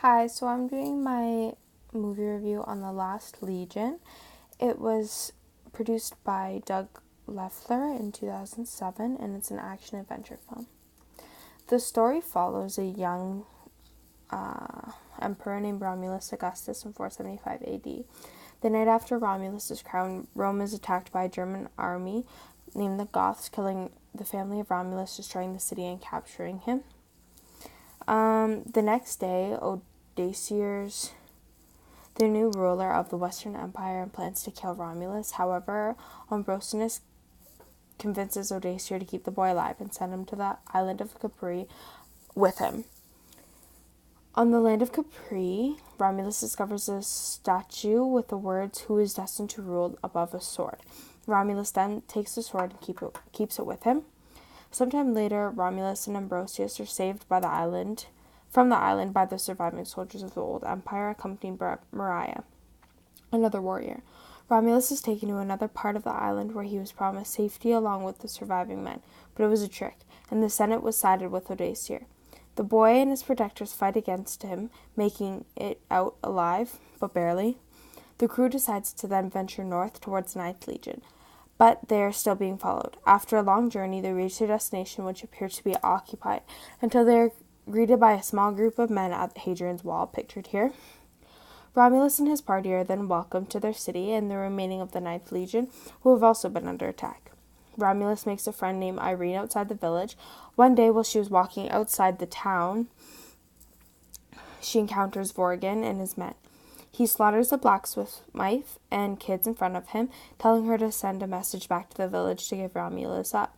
Hi, so I'm doing my movie review on The Last Legion. It was produced by Doug Leffler in 2007, and it's an action-adventure film. The story follows a young emperor named Romulus Augustus in 475 AD. The night after Romulus is crowned, Rome is attacked by a German army named the Goths, killing the family of Romulus, destroying the city and capturing him. The next day, Odysseus, the new ruler of the Western Empire, plans to kill Romulus. However, Ambrosius convinces Odysseus to keep the boy alive and send him to the island of Capri with him. On the land of Capri, Romulus discovers a statue with the words, "Who is destined to rule," above a sword. Romulus then takes the sword and keeps it with him. Sometime later, Romulus and Ambrosius are saved from the island by the surviving soldiers of the old empire, accompanied by Maria, another warrior. Romulus is taken to another part of the island where he was promised safety along with the surviving men, but it was a trick, and the Senate was sided with Odysseus. The boy and his protectors fight against him, making it out alive, but barely. The crew decides to then venture north towards the Ninth Legion, but they are still being followed. After a long journey, they reach their destination, which appears to be occupied, until they are greeted by a small group of men at Hadrian's Wall, pictured here. Romulus and his party are then welcomed to their city and the remaining of the Ninth Legion, who have also been under attack. Romulus makes a friend named Irene outside the village. One day, while she was walking outside the town, she encounters Vortigern and his men. He slaughters the blacksmith's wife and kids in front of him, telling her to send a message back to the village to give Romulus up.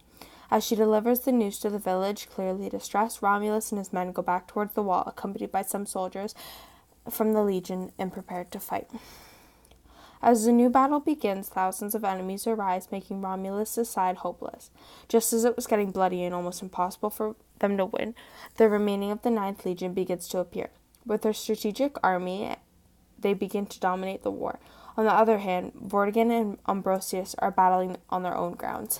As she delivers the news to the village, clearly distressed, Romulus and his men go back towards the wall, accompanied by some soldiers from the Legion, and prepared to fight. As the new battle begins, thousands of enemies arise, making Romulus' side hopeless. Just as it was getting bloody and almost impossible for them to win, the remaining of the Ninth Legion begins to appear. With their strategic army, they begin to dominate the war. On the other hand, Vortigern and Ambrosius are battling on their own grounds.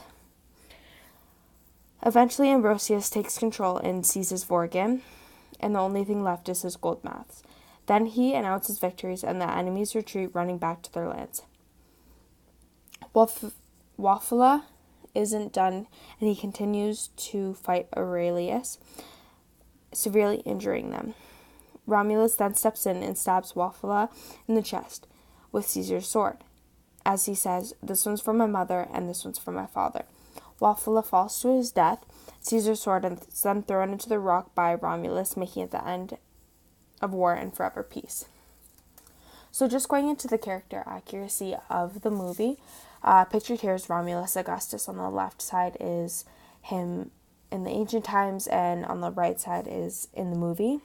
Eventually, Ambrosius takes control and seizes Vortigern, and the only thing left is his gold mask. Then he announces victories, and the enemies retreat, running back to their lands. Wafula isn't done, and he continues to fight Aurelius, severely injuring them. Romulus then steps in and stabs Wafula in the chest with Caesar's sword. As he says, "This one's for my mother, and this one's for my father." Wafula falls to his death. Caesar's sword is then thrown into the rock by Romulus, making it the end of war and forever peace. So just going into the character accuracy of the movie, pictured here is Romulus Augustus. On the left side is him in the ancient times, and on the right side is in the movie.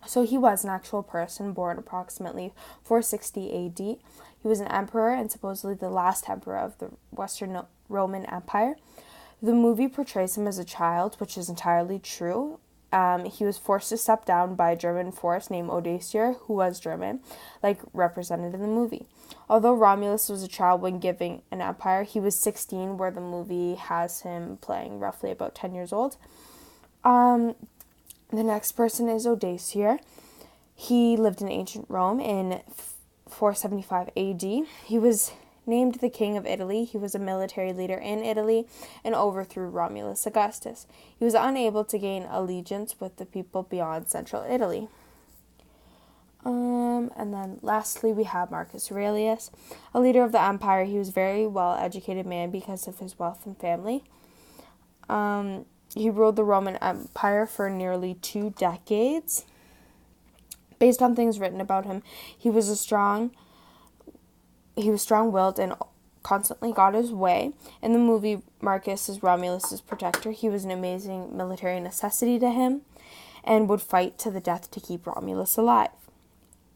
So he was an actual person born approximately 460 AD. He was an emperor and supposedly the last emperor of the Western Roman Empire. The movie portrays him as a child, which is entirely true. He was forced to step down by a German force named Odysseus, who was German, like represented in the movie. Although Romulus was a child when giving an empire, he was 16, where the movie has him playing roughly about 10 years old. The next person is Odysseus. He lived in ancient Rome in 475 AD. He was named the King of Italy. He was a military leader in Italy and overthrew Romulus Augustus. He was unable to gain allegiance with the people beyond central Italy. And then lastly, we have Marcus Aurelius, a leader of the empire. He was a very well-educated man because of his wealth and family. He ruled the Roman Empire for nearly 2 decades. Based on things written about him, he was strong-willed and constantly got his way. In the movie, Marcus is Romulus' protector. He was an amazing military necessity to him and would fight to the death to keep Romulus alive.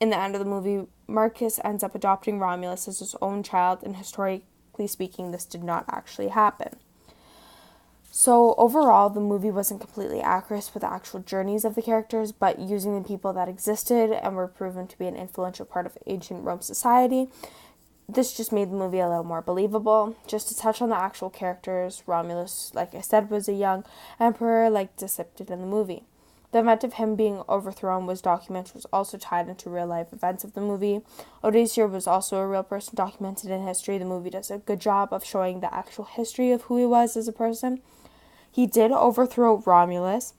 In the end of the movie, Marcus ends up adopting Romulus as his own child, and historically speaking, this did not actually happen. So overall, the movie wasn't completely accurate with the actual journeys of the characters, but using the people that existed and were proven to be an influential part of ancient Rome society, this just made the movie a little more believable. Just to touch on the actual characters, Romulus, like I said, was a young emperor, like depicted in the movie. The event of him being overthrown was documented, was also tied into real-life events of the movie. Odysseus was also a real person documented in history. The movie does a good job of showing the actual history of who he was as a person. He did overthrow Romulus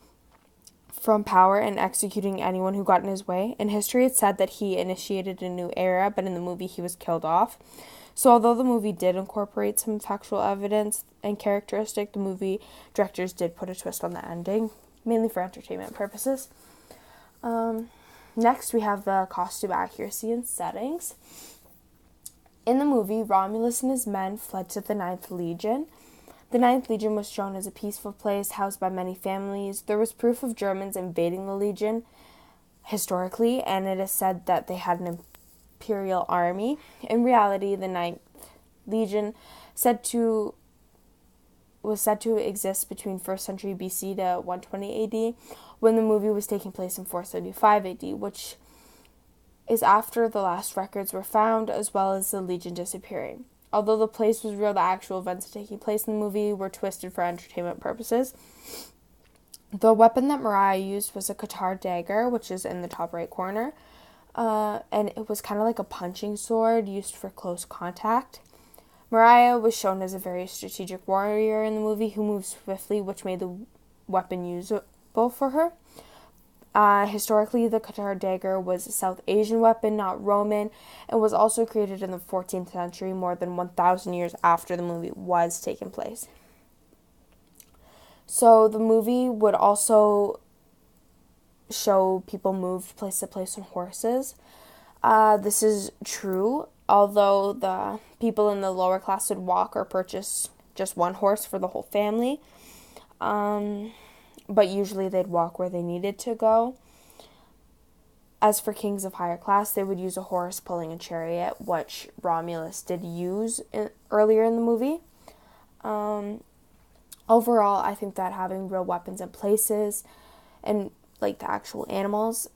from power and executing anyone who got in his way. In history, it's said that he initiated a new era, but in the movie, he was killed off. So although the movie did incorporate some factual evidence and characteristic, the movie directors did put a twist on the ending, mainly for entertainment purposes. Next, we have the costume accuracy and settings. In the movie, Romulus and his men fled to the Ninth Legion. The Ninth Legion was shown as a peaceful place housed by many families. There was proof of Germans invading the Legion historically, and it is said that they had an imperial army. In reality, the Ninth Legion was said to exist between 1st century BC to 120 AD, when the movie was taking place in 475 AD, which is after the last records were found, as well as the Legion disappearing. Although the place was real, the actual events taking place in the movie were twisted for entertainment purposes. The weapon that Mariah used was a Qatar dagger, which is in the top right corner, and it was kind of like a punching sword used for close contact. Mariah was shown as a very strategic warrior in the movie who moved swiftly, which made the weapon usable for her. Historically, the Qatar dagger was a South Asian weapon, not Roman, and was also created in the 14th century, more than 1,000 years after the movie was taking place. So the movie would also show people moved place to place on horses. This is true, although the people in the lower class would walk or purchase just one horse for the whole family. But usually they'd walk where they needed to go. As for kings of higher class, they would use a horse pulling a chariot, which Romulus did use earlier in the movie. Overall, I think that having real weapons in places and like the actual animals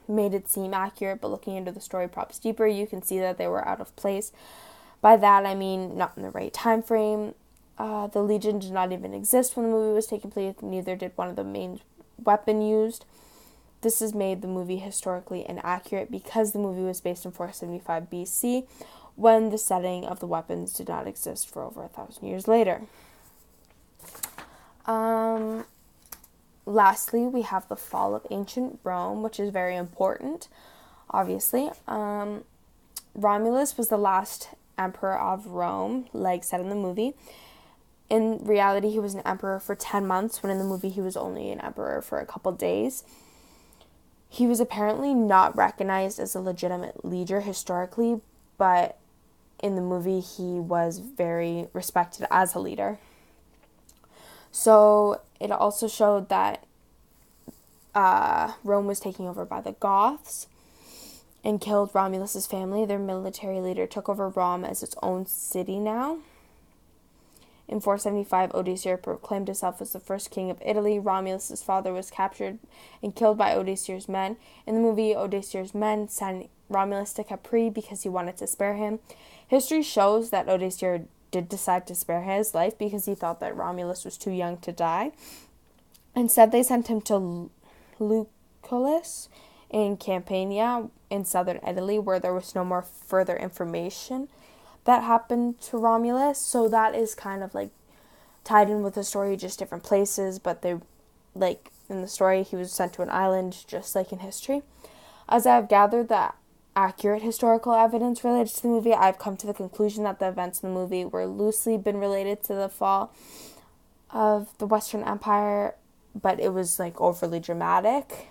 made it seem accurate, but looking into the story props deeper, you can see that they were out of place. By that, I mean not in the right time frame. The Legion did not even exist when the movie was taking place, neither did one of the main weapon used. This has made the movie historically inaccurate because the movie was based in 475 BC, when the setting of the weapons did not exist for over 1,000 years later. Lastly, we have the fall of ancient Rome, which is very important, obviously. Romulus was the last emperor of Rome, like said in the movie. In reality, he was an emperor for 10 months, when in the movie he was only an emperor for a couple days. He was apparently not recognized as a legitimate leader historically, but in the movie he was very respected as a leader. So it also showed that Rome was taken over by the Goths and killed Romulus's family. Their military leader took over Rome as its own city now. In 475, Odysseus proclaimed himself as the first king of Italy. Romulus's father was captured and killed by Odysseus' men. In the movie, Odysseus' men sent Romulus to Capri because he wanted to spare him. History shows that Odysseus did decide to spare his life because he thought that Romulus was too young to die. Instead, they sent him to Lucullus in Campania in southern Italy, where there was no more further information that happened to Romulus. So that is kind of like tied in with the story, just different places, but they, like in the story, he was sent to an island, just like in history. As I've gathered the accurate historical evidence related to the movie, I've come to the conclusion that the events in the movie were loosely been related to the fall of the Western Empire, but it was like overly dramatic.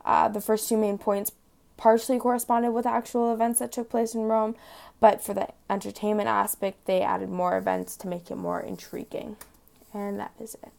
The first two main points partially corresponded with actual events that took place in Rome, but for the entertainment aspect, they added more events to make it more intriguing. And that is it.